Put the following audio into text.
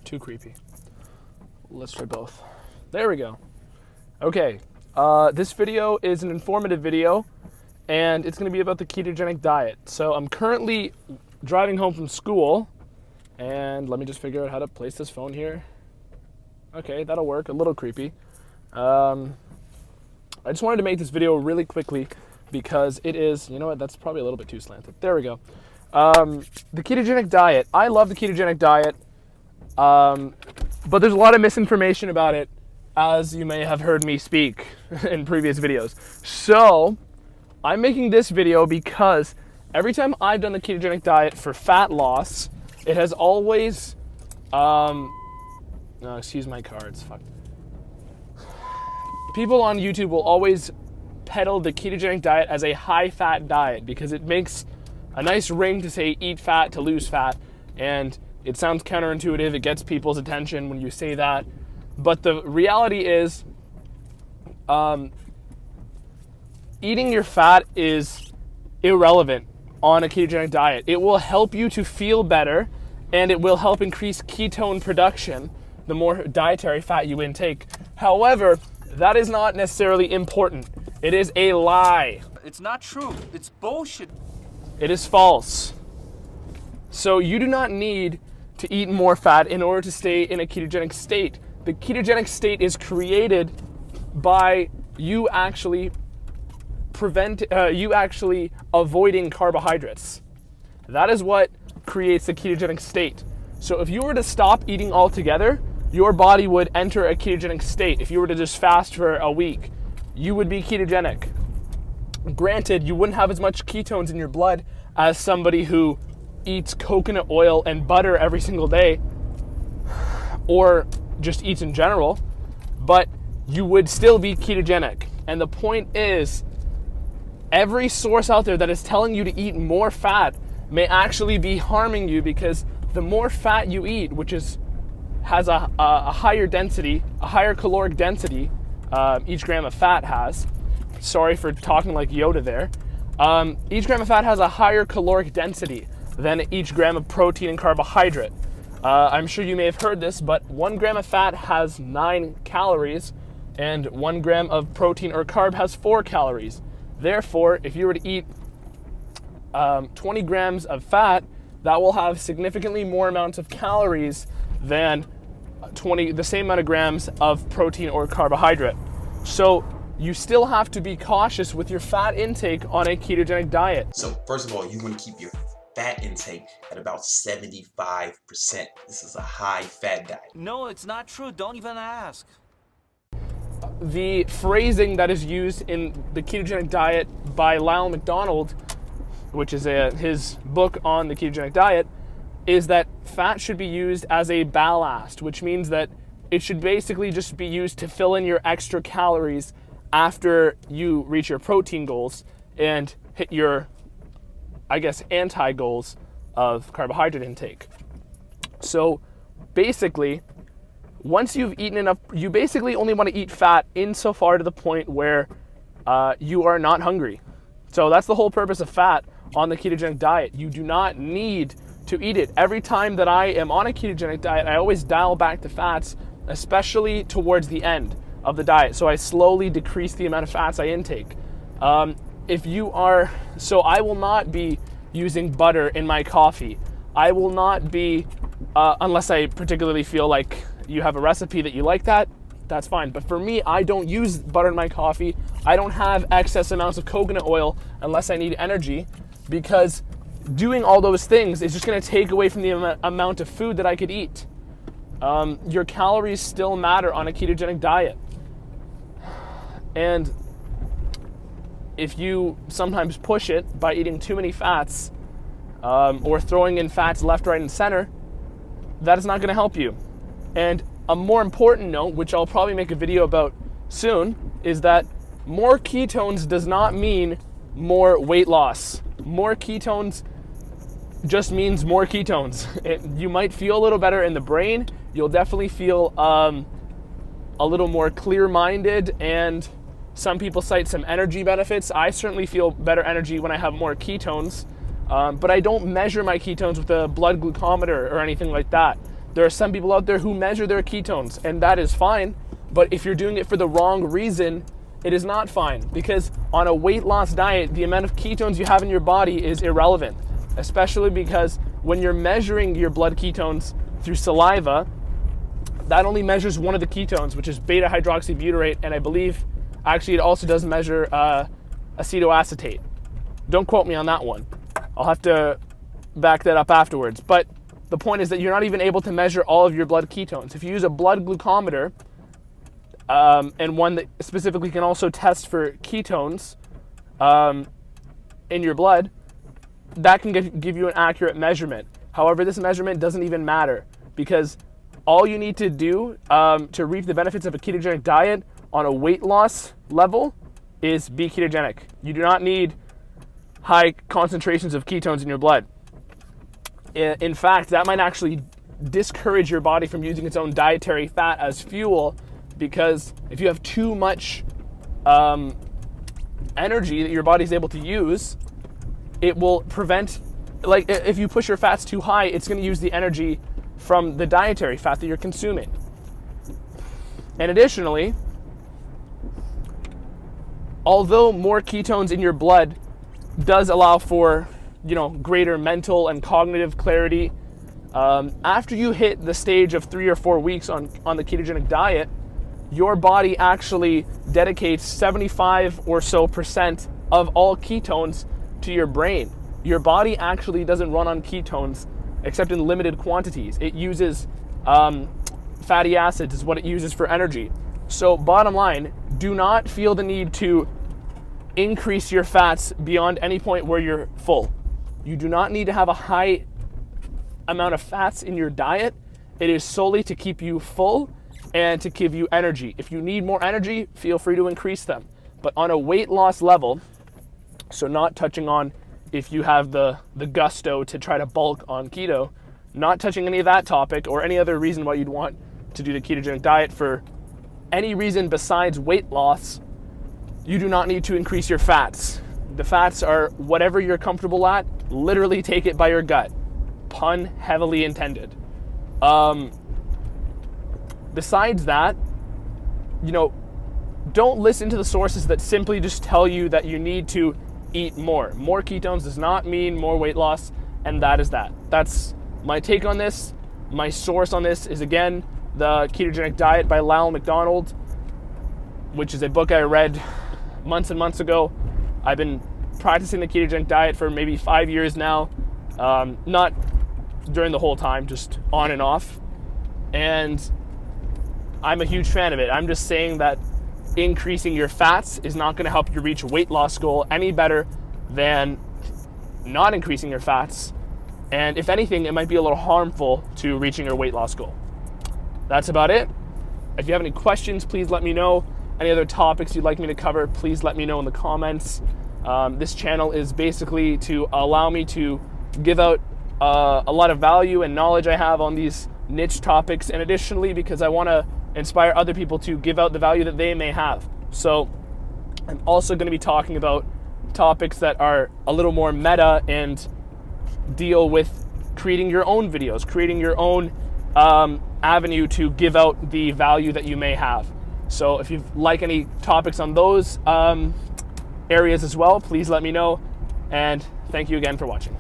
too creepy. Let's try both. There we go. Okay, this video is an informative video, and it's going to be about the ketogenic diet. So I'm currently driving home from school, and let me just figure out how to place this phone here. Okay, that'll work. A little creepy. I just wanted to make this video really quickly because it is, you know what, that's probably a little bit too slanted. There we go. The ketogenic diet. I love the ketogenic diet, but there's a lot of misinformation about it, as you may have heard me speak in previous videos. So I'm making this video because every time I've done the ketogenic diet for fat loss, it has always, no, excuse my cards, fuck. People on YouTube will always peddle the ketogenic diet as a high-fat diet because it makes a nice ring to say eat fat to lose fat, and it sounds counterintuitive. It gets people's attention when you say that. But the reality is, eating your fat is irrelevant on a ketogenic diet. It will help you to feel better, and it will help increase ketone production the more dietary fat you intake. However, that is not necessarily important. It is a lie. It's not true. It's bullshit. It is false. So you do not need to eat more fat in order to stay in a ketogenic state. The ketogenic state is created by you actually avoiding carbohydrates. That is what creates the ketogenic state. So if you were to stop eating altogether, your body would enter a ketogenic state. If you were to just fast for a week, you would be ketogenic. Granted, you wouldn't have as much ketones in your blood as somebody who eats coconut oil and butter every single day, or just eats in general, but you would still be ketogenic. And the point is, every source out there that is telling you to eat more fat may actually be harming you, because the more fat you eat, which has a higher density, a higher caloric density, each gram of fat has. Sorry for talking like Yoda there. Each gram of fat has a higher caloric density than each gram of protein and carbohydrate. I'm sure you may have heard this, but 1 gram of fat has 9 calories, and 1 gram of protein or carb has 4 calories. Therefore, if you were to eat 20 grams of fat, that will have significantly more amounts of calories than the same amount of grams of protein or carbohydrate. So you still have to be cautious with your fat intake on a ketogenic diet. So first of all, you want to keep your fat intake at about 75%. This is a high fat diet. No, it's not true. Don't even ask. The phrasing that is used in the ketogenic diet by Lyle McDonald, which is his book on the ketogenic diet, is that fat should be used as a ballast, which means that it should basically just be used to fill in your extra calories after you reach your protein goals and hit your, I guess, anti-goals of carbohydrate intake. So basically, once you've eaten enough, you basically only want to eat fat insofar to the point where you are not hungry. So that's the whole purpose of fat on the ketogenic diet. You do not need to eat it. Every time that I am on a ketogenic diet, I always dial back the fats, especially towards the end of the diet. So I slowly decrease the amount of fats I intake. So I will not be using butter in my coffee. I will not be, unless I particularly feel like you have a recipe that you like that's fine. But for me, I don't use butter in my coffee. I don't have excess amounts of coconut oil unless I need energy, because doing all those things is just going to take away from the amount of food that I could eat. Your calories still matter on a ketogenic diet. And if you sometimes push it by eating too many fats, or throwing in fats left, right, and center, that is not going to help you. And a more important note, which I'll probably make a video about soon, is that more ketones does not mean more weight loss. More ketones just means more ketones. You might feel a little better in the brain. You'll definitely feel a little more clear-minded, and some people cite some energy benefits. I certainly feel better energy when I have more ketones, but I don't measure my ketones with a blood glucometer or anything like that. There are some people out there who measure their ketones, and that is fine. But if you're doing it for the wrong reason, it is not fine, because on a weight loss diet, the amount of ketones you have in your body is irrelevant, especially because when you're measuring your blood ketones through saliva, that only measures one of the ketones, which is beta hydroxybutyrate, and I believe actually it also does measure acetoacetate. Don't quote me on that one. I'll have to back that up afterwards. But the point is that you're not even able to measure all of your blood ketones. If you use a blood glucometer, and one that specifically can also test for ketones in your blood, that can give you an accurate measurement. However, this measurement doesn't even matter, because all you need to do to reap the benefits of a ketogenic diet on a weight loss level is be ketogenic. You do not need high concentrations of ketones in your blood. In fact, that might actually discourage your body from using its own dietary fat as fuel, because if you have too much energy that your body's able to use, it will prevent, like if you push your fats too high, it's going to use the energy from the dietary fat that you're consuming. And additionally, although more ketones in your blood does allow for, greater mental and cognitive clarity, after you hit the stage of 3 or 4 weeks on the ketogenic diet, your body actually dedicates 75 or so % of all ketones to your brain. Your body actually doesn't run on ketones except in limited quantities. It uses fatty acids is what it uses for energy. So bottom line, do not feel the need to increase your fats beyond any point where you're full. You do not need to have a high amount of fats in your diet. It is solely to keep you full and to give you energy. If you need more energy, feel free to increase them. But on a weight loss level, so not touching on if you have the gusto to try to bulk on keto, not touching any of that topic or any other reason why you'd want to do the ketogenic diet for any reason besides weight loss, you do not need to increase your fats. The fats are whatever you're comfortable at. Literally take it by your gut. Pun heavily intended. Besides that, don't listen to the sources that simply just tell you that you need to eat more. More ketones does not mean more weight loss, and that is that. That's my take on this. My source on this is, again, The Ketogenic Diet by Lyle McDonald, which is a book I read months and months ago. I've been practicing the ketogenic diet for maybe 5 years now. Not during the whole time, just on and off. And I'm a huge fan of it. I'm just saying that increasing your fats is not going to help you reach a weight loss goal any better than not increasing your fats. And if anything, it might be a little harmful to reaching your weight loss goal. That's about it. If you have any questions, please let me know. Any other topics you'd like me to cover, please let me know in the comments. This channel is basically to allow me to give out a lot of value and knowledge I have on these niche topics, and additionally because I want to inspire other people to give out the value that they may have. So I'm also going to be talking about topics that are a little more meta and deal with creating your own videos, creating your own avenue to give out the value that you may have. So if you like any topics on those areas as well, please let me know. And thank you again for watching.